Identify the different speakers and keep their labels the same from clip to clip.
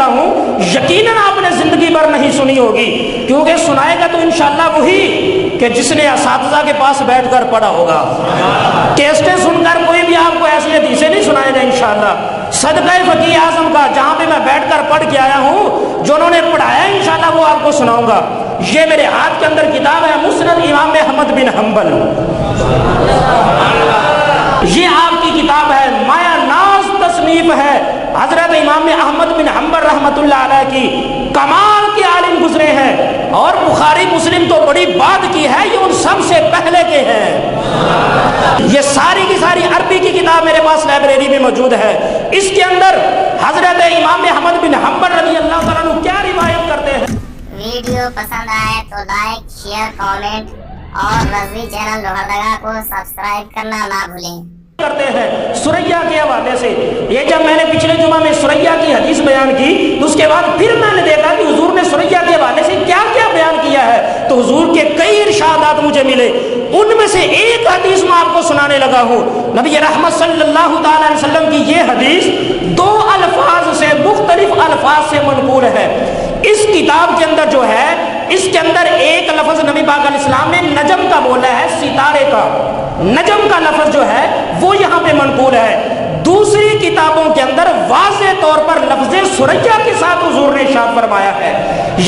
Speaker 1: لگا ہوں یقیناً آپ نے زندگی بھر نہیں سنی ہوگی، کیونکہ سنائے گا تو انشاءاللہ وہی کہ جس نے اساتذہ کے پاس بیٹھ کر پڑھا ہوگا۔ کیسٹیں سن کر کوئی بھی آپ کو ایسی حدیثیں نہیں سنائے گا انشاءاللہ۔ صدقہ فقیہ اعظم کا جہاں پہ میں بیٹھ کر پڑھ کے آیا ہوں، جو انہوں نے پڑھایا انشاءاللہ وہ آپ کو سناؤں گا۔ یہ میرے ہاتھ کے اندر کتاب ہے مسند امام احمد بن حنبل، یہ آپ کی کتاب ہے، مایا ناز تصنیف ہے حضرت امام احمد بن حنبل رحمۃ اللہ علیہ کی۔ کمال کے عالم گزرے ہیں، اور بخاری مسلم تو بڑی بات کی ہے، یہ ان سب سے پہلے کے ہیں۔ یہ ساری کی ساری عربی کی کتاب میرے پاس لائبریری میں موجود ہے۔ اس کے اندر حضرت امام احمد بن حنبل رضی اللہ تعالیٰ عنہ کیا روایت کرتے ہیں۔
Speaker 2: ویڈیو پسند آئے تو لائک، شیئر، کامنٹ اور رضوی چینل لوہردگا کو سبسکرائب کرنا نہ بھولیں۔
Speaker 1: کرتے ہیں سریہ کے حوالے سے۔ یہ جب میں نے پچھلے جمعہ میں سریہ کی حدیث بیان کی تو اس کے بعد پھر میں نے دیکھا کہ حضور نے سریہ کے حوالے سے کیا کیا بیان کیا ہے، تو حضور کے کئی ارشادات مجھے ملے۔ ان میں سے ایک حدیث میں آپ کو سنانے لگا ہوں۔ نبی رحمت صلی اللہ تعالی علیہ وسلم کی یہ حدیث دو الفاظ سے، مختلف الفاظ سے منقول ہے۔ اس کتاب کے اندر جو ہے، اس کے اندر ایک لفظ نبی پاک علیہ السلام نے نجم کا بولا ہے، ستارے کا۔ نجم کا لفظ جو ہے وہ یہاں پہ منقول ہے۔ دوسری کتابوں کے اندر واضح طور پر لفظ سریہ کے ساتھ حضور نے ارشاد فرمایا ہے،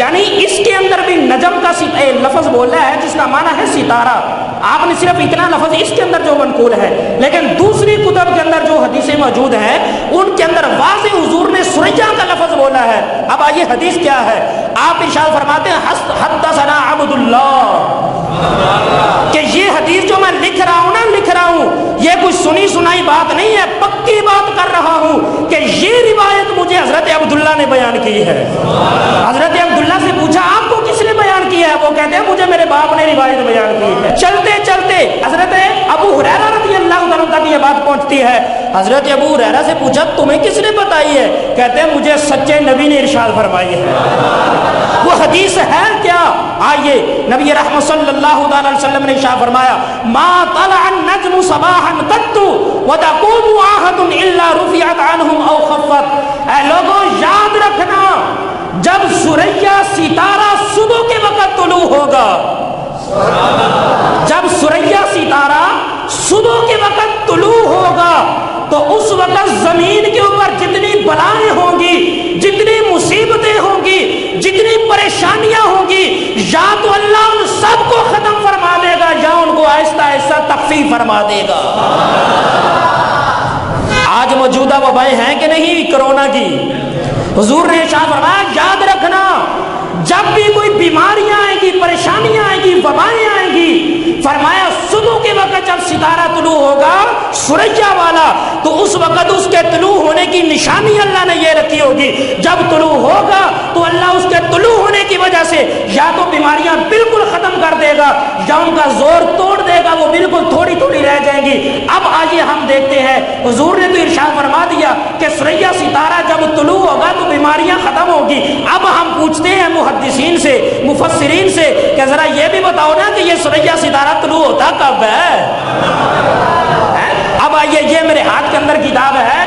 Speaker 1: یعنی اس کے اندر بھی نجم کا لفظ بولا ہے جس کا معنی ہے ستارہ۔ آپ نے صرف اتنا لفظ اس کے اندر جو منقول ہے، لیکن دوسری کتب کے اندر جو حدیثیں موجود ہیں ان کے اندر واضح حضور نے سریہ کا لفظ بولا ہے۔ اب آئیے حدیث کیا ہے۔ آپ ارشاد فرماتے ہیں حدثنا عبد اللہ، کہ یہ حدیث جو میں لکھ رہا ہوں یہ کوئی سنی سنائی بات نہیں ہے، پکی بات کر رہا ہوں کہ یہ روایت مجھے حضرت عبداللہ نے بیان کی ہے۔ حضرت عبداللہ سے پوچھا آپ کو کس نے بیان کیا ہے؟ وہ کہتے ہیں مجھے میرے باپ نے روایت بیان کی ہے۔ چلتے چلتے حضرت ابو ہریرہ رضی اللہ عنہ تک یہ بات پہنچتی ہے۔ حضرت ابو ہریرہ سے پوچھا تمہیں کس نے بتائی ہے؟ کہتے ہیں مجھے سچے نبی نے ارشاد فرمائی ہے۔ وہ حدیث ہے کیا؟ آئیے نبی رحمت صلی اللہ علیہ وسلم نے ارشاد فرمایا ما طلع النجم صباحا قط وتقوم عاهد الا رفعت عنهم او خفت۔ اے لوگوں یاد رکھنا، جب سریہ ستارہ صبح کے وقت طلوع ہوگا، جب سریہ ستارہ صبح کے وقت طلوع ہوگا تو اس وقت زمین کے اوپر جتنی بلائیں ہوں گی، جتنی مصیبتیں ہوں گی، جتنی پریشانیاں ہوں گی، یا تو اللہ ان سب کو ختم فرما دے گا یا ان کو آہستہ آہستہ تخفیف فرما دے گا۔ آج موجودہ وبائیں ہیں کہ نہیں کرونا کی؟ حضور نے ارشاد فرمایا یاد رکھنا، جب بھی کوئی بیماریاں آئیں گی، پریشانیاں آئیں گی، وبائیں آئیں گی، فرمایا صبح کے وقت جب ستارہ طلوع ہوگا سریہ والا تو اس وقت اس کے طلوع ہونے کی نشانی اللہ نے یہ رکھی ہوگی، جب طلوع ہوگا تو اللہ اس کے طلوع ہونے کی وجہ سے یا تو بیماریاں بالکل ختم کر دے گا یا ان کا زور توڑ دے گا، وہ بالکل تھوڑی تھوڑی رہ جائیں گی۔ اب آئیے ہم دیکھتے ہیں، حضور نے تو ارشاد فرما دیا کہ سریہ ستارہ جب طلوع ہوگا تو بیماریاں ختم ہوگی۔ اب ہم پوچھتے ہیں محدثین سے، مفسرین سے کہ ذرا یہ بھی بتاؤ نا کہ یہ سریہ ستارہ طلوع ہوتا کب ہے؟ اب آئیے یہ میرے ہاتھ کے اندر کتاب ہے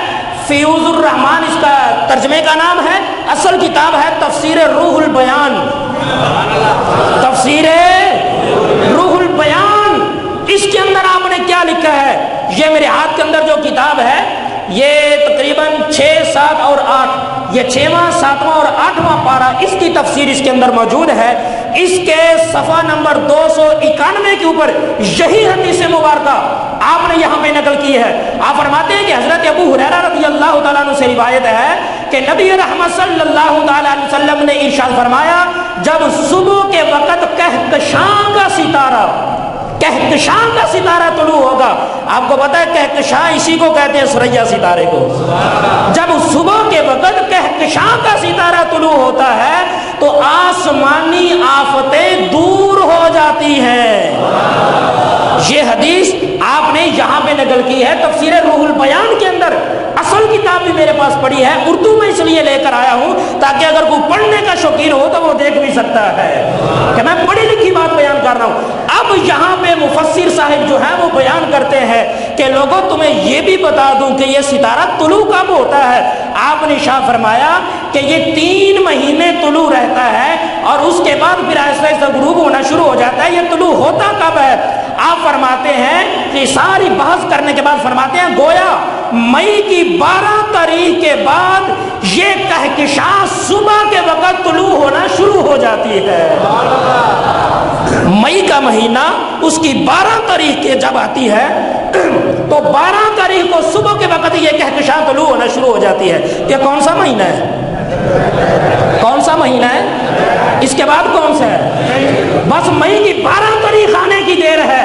Speaker 1: فیوز الرحمان، اس کا ترجمے کا نام ہے، اصل کتاب ہے تفسیر روح البیان، تفسیر روح البیان۔ اس کے اندر آپ نے کیا لکھا ہے؟ یہ میرے ہاتھ کے اندر جو کتاب ہے یہ تقریباً 6، 7 اور 8، یہ 6واں، 7واں اور 8واں پارہ اس کی تفسیر اس کے اندر موجود ہے۔ اس کے صفحہ نمبر 291 کے اوپر یہی حدیث مبارکہ آپ نے یہاں پہ نقل کی ہے۔ آپ فرماتے ہیں کہ حضرت ابو ہریرہ رضی اللہ تعالیٰ عنہ سے روایت ہے کہ نبی رحمت صلی اللہ تعالیٰ علیہ وسلم نے ارشاد فرمایا جب صبح کے وقت کہکشاں کا ستارہ، کہکشاں کا ستارہ طلوع ہوگا، آپ کو پتا ہے کہکشاں اسی کو کہتے ہیں سریہ ستارے کو، جب صبح کے وقت کہکشاں کا ستارہ طلوع ہوتا ہے تو آسمانی آفتیں دور ہو جاتی ہیں۔ یہ حدیث آپ نے یہاں پہ نقل کی ہے تفسیر روح البیان کے اندر۔ اصل اول کتاب بھی میرے پاس پڑھی ہے، اردو میں اس لیے لے کر آیا ہوں تاکہ اگر کوئی پڑھنے کا شوقین ہو تو وہ دیکھ بھی سکتا ہے کہ میں پڑھی لکھی بات بیان کر رہا ہوں۔ اب یہاں پہ مفسر صاحب جو ہے وہ بیان کرتے ہیں کہ لوگوں تمہیں یہ بھی بتا دوں کہ یہ ستارہ طلوع کب ہوتا ہے۔ آپ نے ارشاد فرمایا کہ یہ 3 مہینے طلوع رہتا ہے اور اس کے بعد پھر ایسا ایسا غروب ہونا شروع ہو جاتا ہے۔ یہ طلوع ہوتا کب ہے؟ آپ فرماتے ہیں کہ ساری بحث کرنے کے بعد فرماتے ہیں گویا مئی کی 12 تاریخ کے بعد یہ کہکشاں صبح کے وقت طلوع ہونا شروع ہو جاتی ہے۔ مئی کا مہینہ اس کی 12 تاریخ کے جب آتی ہے تو 12 تاریخ کو صبح کے وقت یہ کہکشاں طلوع ہونا شروع ہو جاتی ہے۔ یہ کون سا مہینہ ہے؟ کون سا مہینہ ہے؟ اس کے بعد کون سا ہے؟ بس مئی کی 12 تاریخ آنے کی دیر ہے۔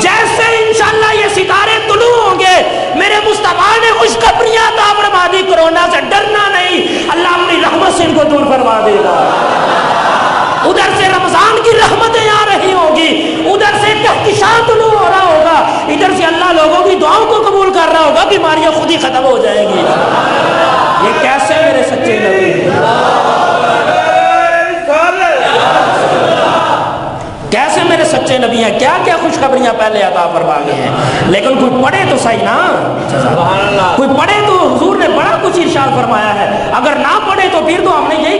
Speaker 1: جیسے انشاءاللہ یہ ستارے طلوع ہوں گے، میرے مصطفیٰ نے خوشخبریاں عطا فرما دی، کورونا سے ڈرنا نہیں، اللہ اپنی رحمت سے ان کو دور فرما دے گا۔ ادھر سے رمضان کی رحمتیں آ رہی ہوں گی، ادھر سے کہکشاں طلوع ہو رہا ہوگا، ادھر سے اللہ لوگوں کی دعاؤں کو قبول کر رہا ہوگا، بیماریاں خود ہی ختم ہو جائیں گی۔ یہ کیسے میرے سچے نبی کیسے میرے سچے نبی ہیں، کیا کیا خوشخبریاں پہلے عطا فرما گئے ہیں۔ لیکن کوئی پڑھے تو صحیح نا، کوئی پڑھے تو حضور نے بڑا کچھ ارشاد فرمایا ہے، اگر نہ پڑھے تو پھر تو ہم نے یہی